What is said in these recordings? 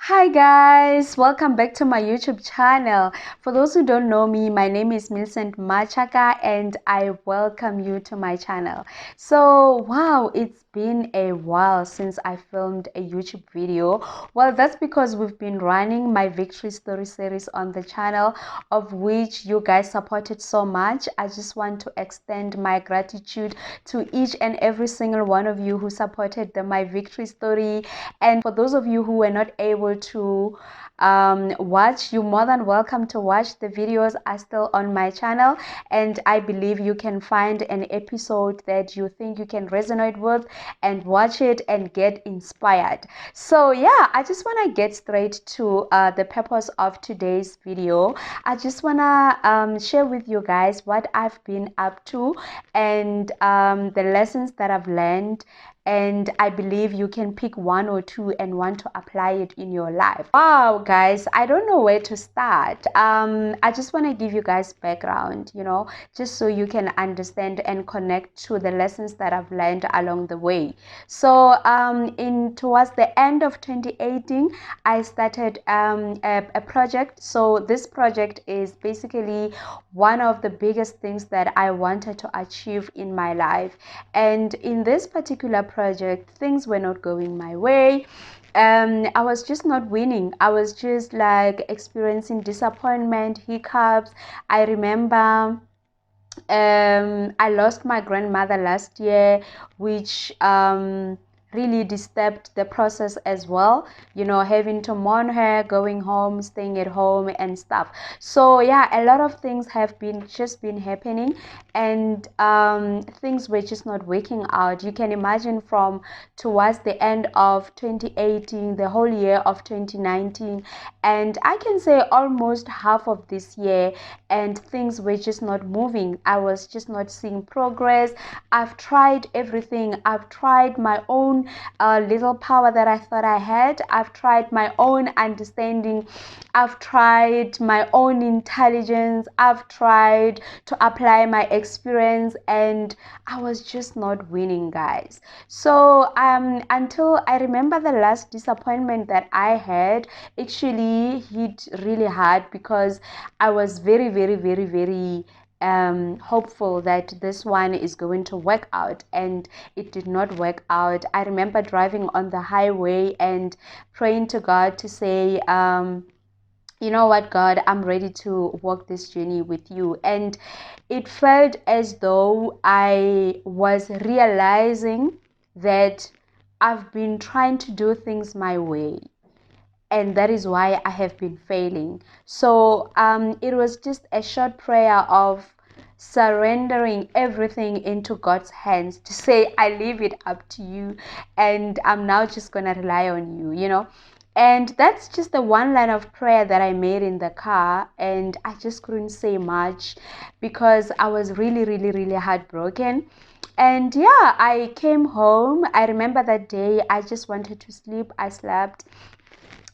Hi guys, welcome back to my YouTube channel. For those who don't know me, my name is Millicent Machaka and I welcome you to my channel. So wow, it's been a while since I filmed a YouTube video. Well, that's because we've been running my victory story series on the channel, of which you guys supported so much. I just want to extend my gratitude to each and every single one of you who supported my victory story. And for those of you who were not able to watch, you're more than welcome to watch. The videos are still on my channel, and I believe you can find an episode that you think you can resonate with and watch it and get inspired. So yeah, I just want to get straight to the purpose of today's video. I just want to share with you guys what I've been up to and the lessons that I've learned, and I believe you can pick one or two and want to apply it in your life. Wow guys, I don't know where to start. I just want to give you guys background, just so you can understand and connect to the lessons that I've learned along the way. So in towards the end of 2018, I started a project. So this project is basically one of the biggest things that I wanted to achieve in my life. And in this particular project, things were not going my way. I was just not winning. I was just like experiencing disappointment, hiccups. I remember I lost my grandmother last year, which really disturbed the process as well, having to mourn her, going home, staying at home and stuff. So yeah, a lot of things have been happening, and things were just not working out. You can imagine, from towards the end of 2018, the whole year of 2019, and I can say almost half of this year, and things were just not moving. I was just not seeing progress. I've tried everything. I've tried my own little power that I thought I had. I've tried my own understanding. I've tried my own intelligence. I've tried to apply my experience, and I was just not winning, guys. So until I remember the last disappointment that I had actually hit really hard, because I was very, very, very, very hopeful that this one is going to work out, and it did not work out. I remember driving on the highway and praying to God to say, you know what, God, I'm ready to walk this journey with you. And it felt as though I was realizing that I've been trying to do things my way, and that is why I have been failing. So it was just a short prayer of surrendering everything into God's hands, to say, I leave it up to you, and I'm now just gonna rely on you. And that's just the one line of prayer that I made in the car, and I just couldn't say much because I was really, really, really heartbroken. And yeah, I came home. I remember that day I just wanted to sleep. I slept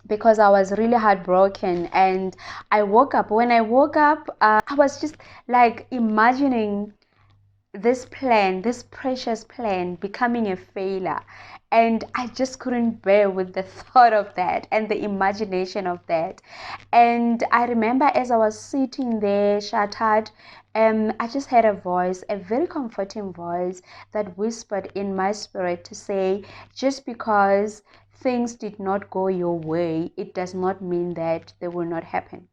because I was really heartbroken, and I woke up. When I woke up, I was just like imagining this plan, this precious plan, becoming a failure. And I just couldn't bear with the thought of that and the imagination of that. And I remember as I was sitting there shattered, I just heard a voice, a very comforting voice, that whispered in my spirit to say, just because things did not go your way, it does not mean that they will not happen.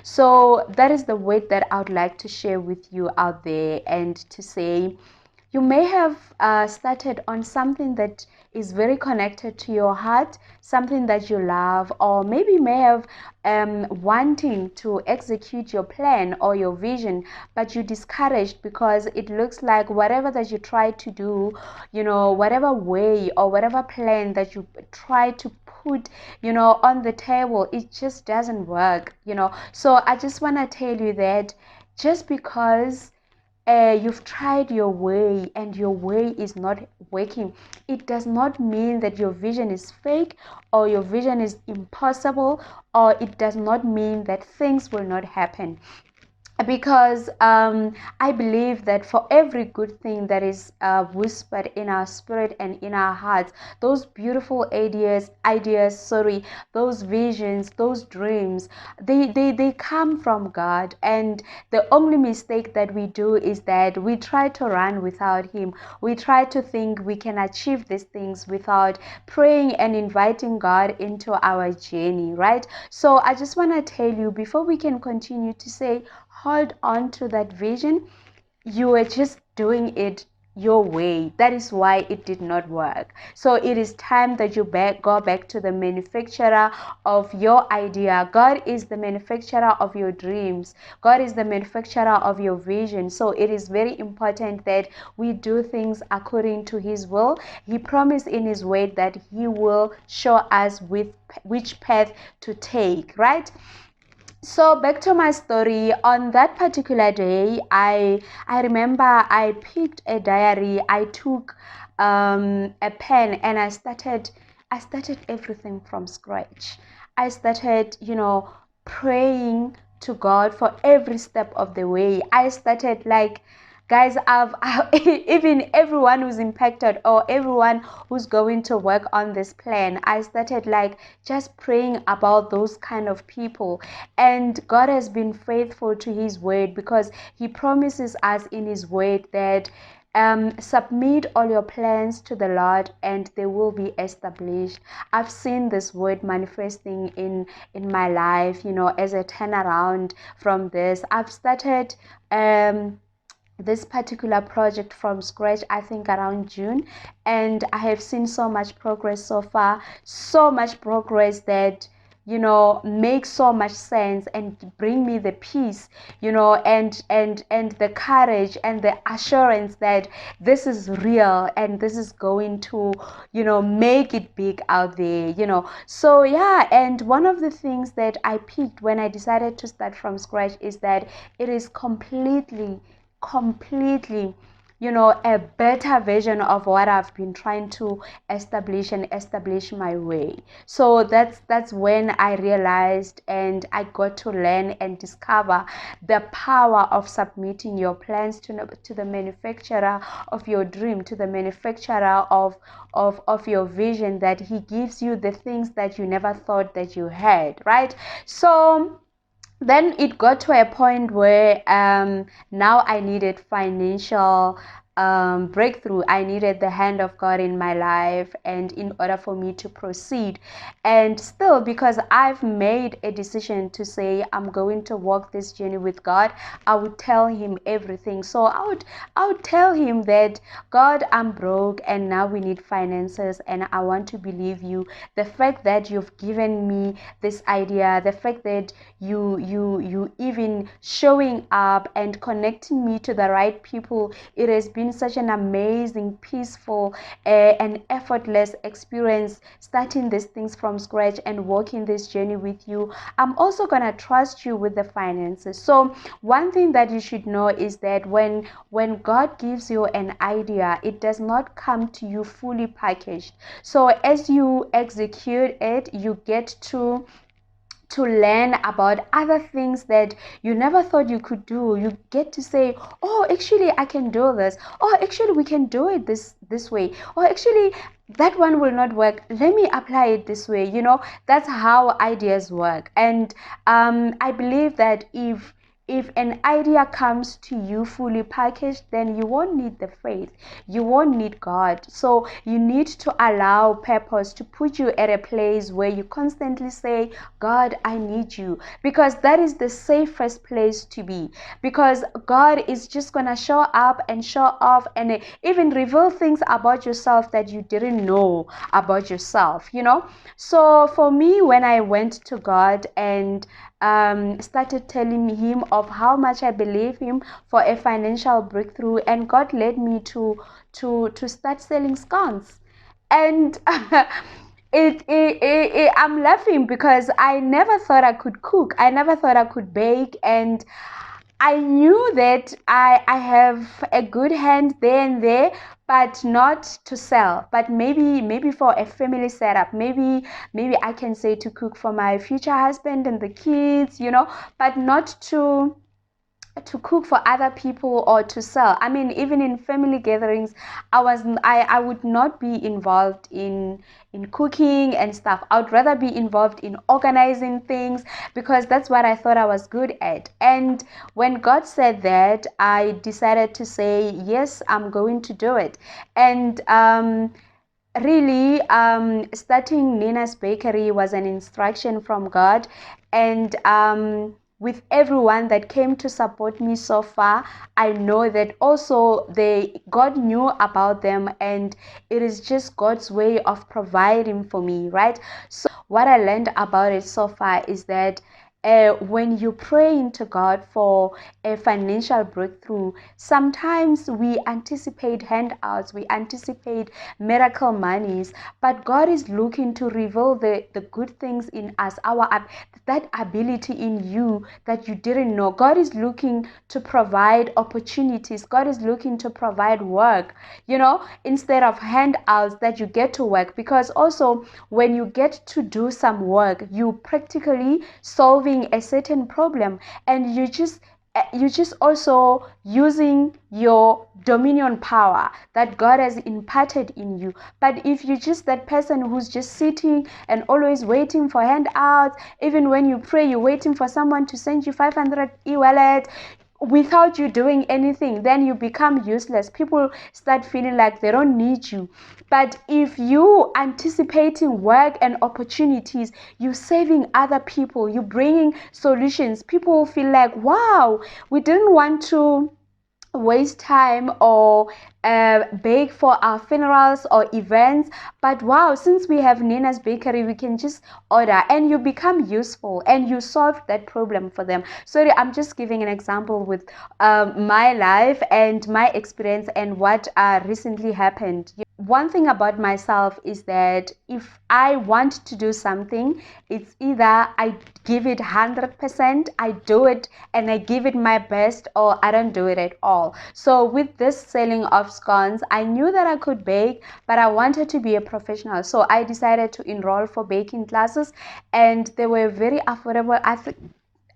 So that is the word that I would like to share with you out there, and to say, you may have started on something that is very connected to your heart, something that you love, or maybe you may have wanting to execute your plan or your vision, but you're discouraged because it looks like whatever that you try to do, whatever way or whatever plan that you try to put, on the table, it just doesn't work. So I just want to tell you that just because you've tried your way and your way is not working, it does not mean that your vision is fake or your vision is impossible, or it does not mean that things will not happen. because I believe that for every good thing that is whispered in our spirit and in our hearts, those beautiful ideas, those visions, those dreams, they come from God. And the only mistake that we do is that we try to run without Him. We try to think we can achieve these things without praying and inviting God into our journey, right? So I just want to tell you, before we can continue, to say, hold on to that vision. You were just doing it your way. That is why it did not work. So it is time that you go back to the manufacturer of your idea. God is the manufacturer of your dreams. God is the manufacturer of your vision. So it is very important that we do things according to His will. He promised in His word that He will show us which path to take, right? So back to my story. On that particular day, I remember I picked a diary. I took a pen, and I started everything from scratch. I started, praying to God for every step of the way. I started, like, guys, even everyone who's impacted, or everyone who's going to work on this plan, I started, like, just praying about those kind of people. And God has been faithful to His word, because He promises us in His word that submit all your plans to the Lord and they will be established. I've seen this word manifesting in my life, as a turnaround from this. I've started this particular project from scratch, I think around June, and I have seen so much progress so far, so much progress that makes so much sense and bring me the peace, and the courage and the assurance that this is real and this is going to make it big out there. So yeah. And one of the things that I picked when I decided to start from scratch is that it is completely a better version of what I've been trying to establish my way. So that's when I realized and I got to learn and discover the power of submitting your plans to the manufacturer of your dream, to the manufacturer of your vision, that He gives you the things that you never thought that you had, right? So then it got to a point where now I needed financial breakthrough. I needed the hand of God in my life, and in order for me to proceed. And still, because I've made a decision to say I'm going to walk this journey with God, I would tell Him everything. So I would tell Him that, God, I'm broke and now we need finances, and I want to believe You. The fact that You've given me this idea, the fact that you even showing up and connecting me to the right people, it has been such an amazing, peaceful, and effortless experience starting these things from scratch and walking this journey with You. I'm also gonna trust You with the finances. So one thing that you should know is that when God gives you an idea, it does not come to you fully packaged. So as you execute it, you get to learn about other things that you never thought you could do. You get to say, oh, actually I can do this. Oh, actually we can do it this way. Or actually that one will not work, let me apply it this way. That's how ideas work. And I believe that if an idea comes to you fully packaged, then you won't need the faith, you won't need God. So you need to allow purpose to put you at a place where you constantly say, God, I need You, because that is the safest place to be. Because God is just gonna show up and show off and even reveal things about yourself that you didn't know about yourself. So for me, when I went to God and started telling Him of how much I believe Him for a financial breakthrough, and God led me to start selling scones. And I'm laughing because I never thought I could cook. I never thought I could bake, and I knew that I have a good hand there and there, but not to sell. But maybe for a family setup. Maybe I can say to cook for my future husband and the kids, but not to cook for other people or to sell. I mean, even in family gatherings, I would not be involved in cooking and stuff. I would rather be involved in organizing things because that's what I thought I was good at. And when God said that, I decided to say, yes, I'm going to do it. And really, starting Nina's Bakery was an instruction from God. And with everyone that came to support me so far, I know that also God knew about them, and it is just God's way of providing for me, right? So what I learned about it so far is that when you pray into God for a financial breakthrough, sometimes we anticipate handouts, we anticipate miracle monies, but God is looking to reveal the good things in us, that ability in you that you didn't know. God is looking to provide opportunities. God is looking to provide work, instead of handouts that you get to work. Because also, when you get to do some work, you practically solving a certain problem, and you just also using your dominion power that God has imparted in you. But if you're just that person who's just sitting and always waiting for handouts, even when you pray, you're waiting for someone to send you 500 e-wallet without you doing anything, then you become useless. People start feeling like they don't need you. But if you anticipating work and opportunities, you saving other people, you bringing solutions, people will feel like, wow, we didn't want to waste time or bake for our funerals or events, but wow, since we have Nina's Bakery, we can just order, and you become useful and you solve that problem for them. Sorry, I'm just giving an example with my life and my experience and what recently happened. One thing about myself is that if I want to do something, it's either I give it 100%, I do it and I give it my best, or I don't do it at all. So with this selling of scones, I knew that I could bake, but I wanted to be a professional. So I decided to enroll for baking classes, and they were very affordable.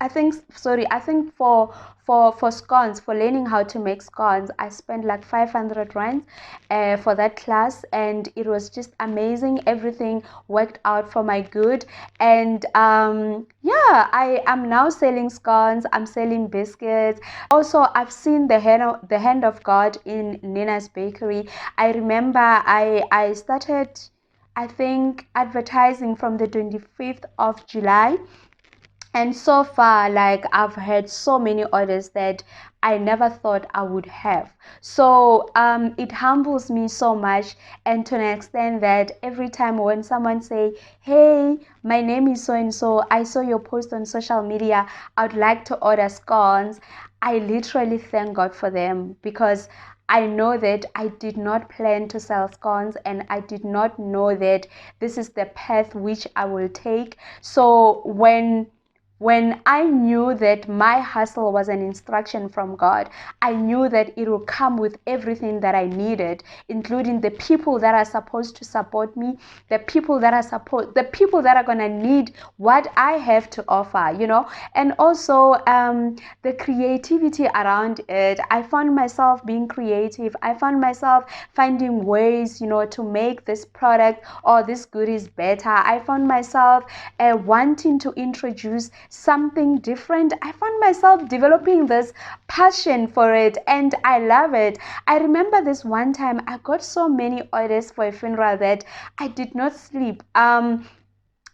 I think for scones, for learning how to make scones, I spent like 500 rands for that class, and it was just amazing. Everything worked out for my good, and yeah, I am now selling scones. I'm selling biscuits. Also, I've seen the hand of God in Nina's Bakery. I remember I started, I think, advertising from the 25th of July. And so far, like, I've had so many orders that I never thought I would have. So it humbles me so much, and to an extent that every time when someone say, hey, my name is so and so, I saw your post on social media, I'd like to order scones, I literally thank God for them, because I know that I did not plan to sell scones, and I did not know that this is the path which I will take. So when I knew that my hustle was an instruction from God, I knew that it will come with everything that I needed, including the people that are supposed to support me, the people that are gonna need what I have to offer, and also the creativity around it. I found myself being creative. I found myself finding ways, to make this product or this goodies better. I found myself wanting to introduce something different. I found myself developing this passion for it, and I love it. I remember this one time I got so many orders for a funeral that I did not sleep.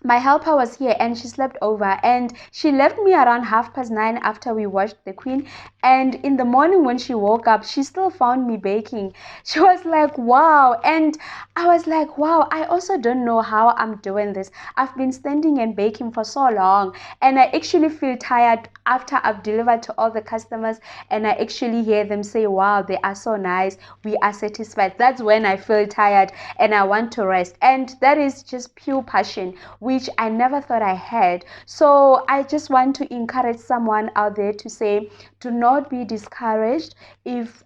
My helper was here and she slept over, and she left me around 9:30 after we watched the Queen. And in the morning when she woke up, she still found me baking. She was like, wow. And I was like, wow, I also don't know how I'm doing this. I've been standing and baking for so long, and I actually feel tired after I've delivered to all the customers, and I actually hear them say, wow, they are so nice, we are satisfied. That's when I feel tired and I want to rest. And that is just pure passion, which I never thought I had. So I just want to encourage someone out there to say, do not be discouraged if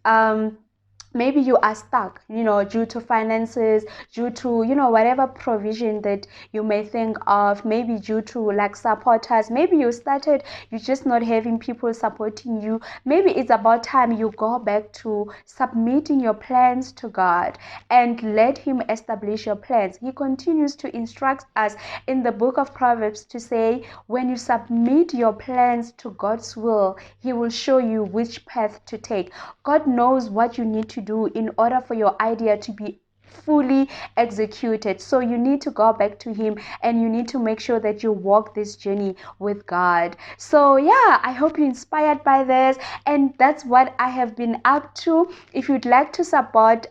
maybe you are stuck, due to finances, due to, whatever provision that you may think of, maybe due to like supporters. Maybe you're just not having people supporting you. Maybe it's about time you go back to submitting your plans to God and let him establish your plans. He continues to instruct us in the book of Proverbs to say, when you submit your plans to God's will, he will show you which path to take. God knows what you need to do in order for your idea to be fully executed. So you need to go back to him and you need to make sure that you walk this journey with God. So yeah, I hope you're inspired by this, and that's what I have been up to. If you'd like to support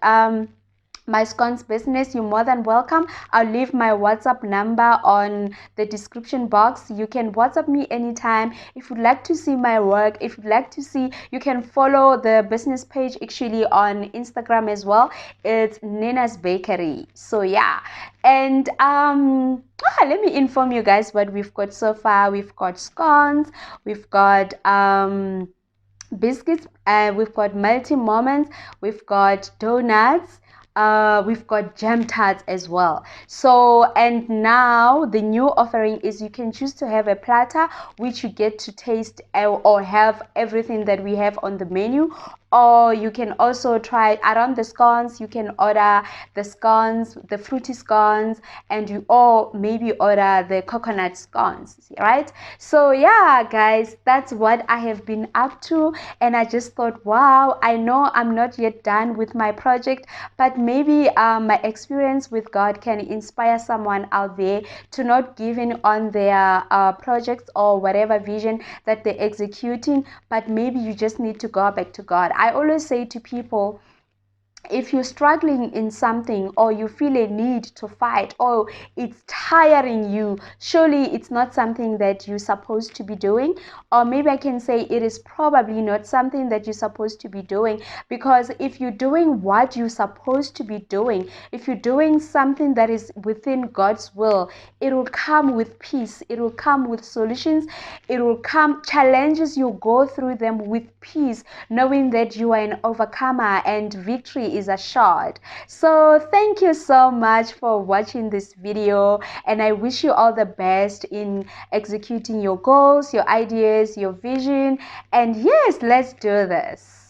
my scones business, you're more than welcome. I'll leave my WhatsApp number on the description box. You can WhatsApp me anytime. If you'd like to see my work, if you'd like to see, you can follow the business page actually on Instagram as well. It's Nina's Bakery. So yeah, and let me inform you guys what we've got so far. We've got scones, we've got biscuits, we've got multi moments, we've got donuts, we've got jam tarts as well. So, and now the new offering is you can choose to have a platter which you get to taste or have everything that we have on the menu, or you can also try around the scones. You can order the scones, the fruity scones, and you or maybe order the coconut scones, right? So yeah guys, that's what I have been up to, and I just thought, wow, I know I'm not yet done with my project, but maybe my experience with God can inspire someone out there to not give in on their projects or whatever vision that they're executing, but maybe you just need to go back to God. I always say to people, if you're struggling in something or you feel a need to fight or it's tiring you, surely it's not something that you're supposed to be doing. Or maybe I can say it is probably not something that you're supposed to be doing, because if you're doing what you're supposed to be doing, if you're doing something that is within God's will, it will come with peace, it will come with solutions, it will come challenges, you go through them with peace, knowing that you are an overcomer and victory is assured. So thank you so much for watching this video, and I wish you all the best in executing your goals, your ideas, your vision, and yes, let's do this.